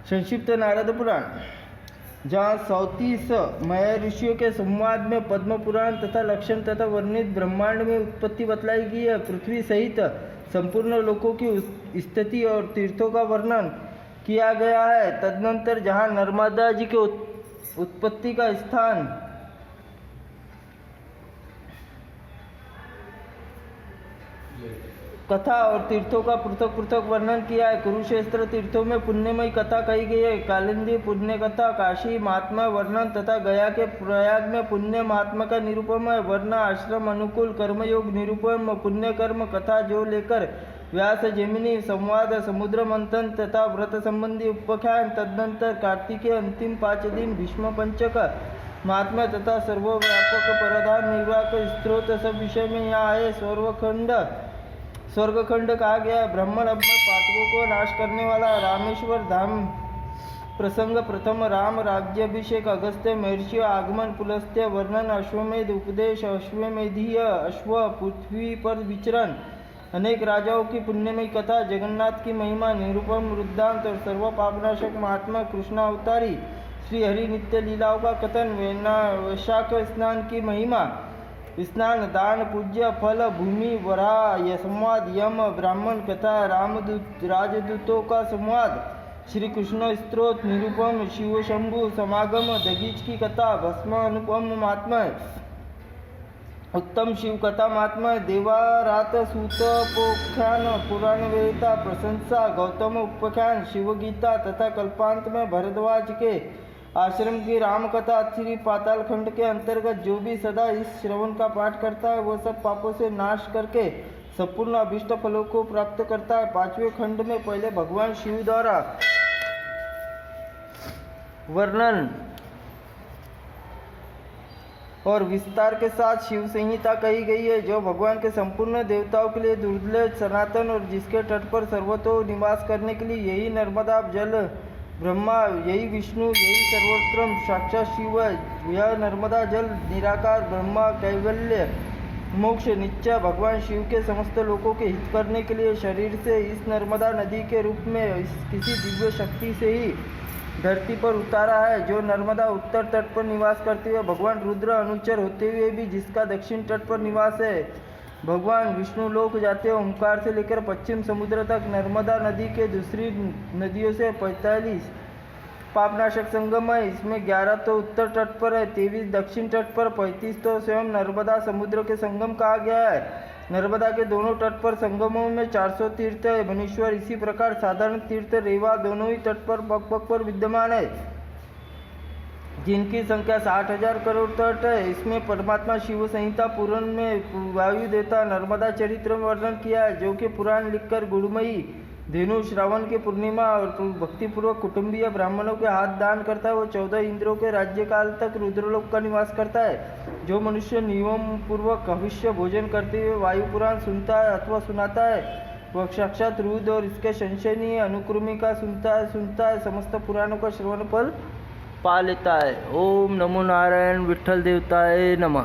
संक्षिप्त नारद पुराण, जहाँ 34 महर्षियों के संवाद में पद्म पुराण तथा लक्षण तथा वर्णित ब्रह्मांड में उत्पत्ति बतलाई गई है। पृथ्वी सहित संपूर्ण लोकों की स्थिति और तीर्थों का वर्णन किया गया है। तदनंतर जहाँ नर्मदा जी के उत्पत्ति का स्थान कथा और तीर्थों का पृथक पृथक वर्णन किया है। कुरुक्षेत्र तीर्थों में पुण्यमयी कथा कही गई है। कालिंदी पुण्य कथा, काशी महात्मा वर्णन तथा गया के प्रयाग में पुण्य महात्मा का निरूपण है। वर्ण आश्रम अनुकूल कर्मयोग निरूपण, पुण्य कर्म कथा जो लेकर व्यास जैमिनी संवाद, समुद्र मंथन तथा व्रत संबंधी उपाख्यान। तदनंतर कार्तिकेय अंतिम 5 दिन भीष्म पंचक महात्मा तथा सर्वव्यापक परधान निर्वाहक स्त्रोत सब विषय में यहाँ है। स्वर्गखंड कहा गया है। ब्राह्मण अपने पातकों को नाश करने वाला रामेश्वर धाम प्रसंग, प्रथम राम राज्याभिषेक, अगस्त्य महर्षि आगमन, पुलस्त्य वर्णन, अश्वमेध उपदेश, अश्वमेधीय अश्व, पृथ्वी पर विचरण, अनेक राजाओं की पुण्यमयी कथा, जगन्नाथ की महिमा निरूपम वृद्धांत और सर्व पापनाशक महात्मा कृष्णावतारी श्री हरि नित्य लीलाओं का कथन, वैशाख स्नान की महिमा, स्नान दान पूज्य फल, भूमि वराह संवाद, यम ब्राह्मण कथा, राजदूतों का संवाद, श्री कृष्ण स्त्रोत निरूपम, शिव शंभु समागम, दगीच की कथा, भस्म अनुपम महात्मा, उत्तम शिव कथा महात्मा, देवारात सूतोपाख्यान, पुराण वेता प्रशंसा, गौतम उपाख्यान, शिव गीता तथा कल्पांत में भरद्वाज के आश्रम की राम कथा, श्री पाताल खंड के अंतर्गत जो भी सदा इस श्रवण का पाठ करता है वह सब पापों से नाश करके संपूर्ण अभिष्ट फलों को प्राप्त करता है। 5वें खंड में पहले भगवान शिव द्वारा वर्णन और विस्तार के साथ शिव संहिता कही गई है, जो भगवान के संपूर्ण देवताओं के लिए दुर्लभ सनातन और जिसके तट पर सर्वतो निवास करने के लिए यही नर्मदा जल ब्रह्मा, यही विष्णु, यही सर्वोत्तम साक्षात शिव है। यह नर्मदा जल निराकार ब्रह्मा, कैवल्य, मोक्ष, नित्य भगवान शिव के समस्त लोगों के हित करने के लिए शरीर से इस नर्मदा नदी के रूप में किसी दिव्य शक्ति से ही धरती पर उतारा है। जो नर्मदा उत्तर तट पर निवास करते हुए भगवान रुद्र अनुचर होते हुए भी जिसका दक्षिण तट पर निवास है। भगवान विष्णु लोक जाते ओंकार से लेकर पश्चिम समुद्र तक नर्मदा नदी के दूसरी नदियों से 45 पापनाशक संगम है। इसमें 11 तो उत्तर तट पर है, 23 दक्षिण तट पर, 35 तो स्वयं नर्मदा समुद्र के संगम कहा गया है। नर्मदा के दोनों तट पर संगमों में 400 तीर्थ है। मनीश्वर इसी प्रकार साधारण तीर्थ रेवा दोनों ही तट पर पग पर विद्यमान है, जिनकी संख्या 60,000 करोड़ तट है। इसमें परमात्मा शिव संहिता पुराण में वायु देवता नर्मदा चरित्र में वर्णन किया है, जो कि पुराण लिखकर गुड़मयी धेनु श्रावण के पूर्णिमा और भक्तिपूर्वक कुटुंबीय ब्राह्मणों के हाथ दान करता है। वो 14 इंद्रों के राज्य काल तक रुद्रलोक का निवास करता है। जो मनुष्य नियम पूर्वक भविष्य भोजन करते हुए वायु पुराण सुनता है अथवा सुनाता है, वह साक्षात रुद्र और इसके संशयनीय अनुक्रमिका सुनता है समस्त पुराणों का श्रवण फल पा लेता है। ओम नमो नारायण, विठ्ठल देवताय नमः।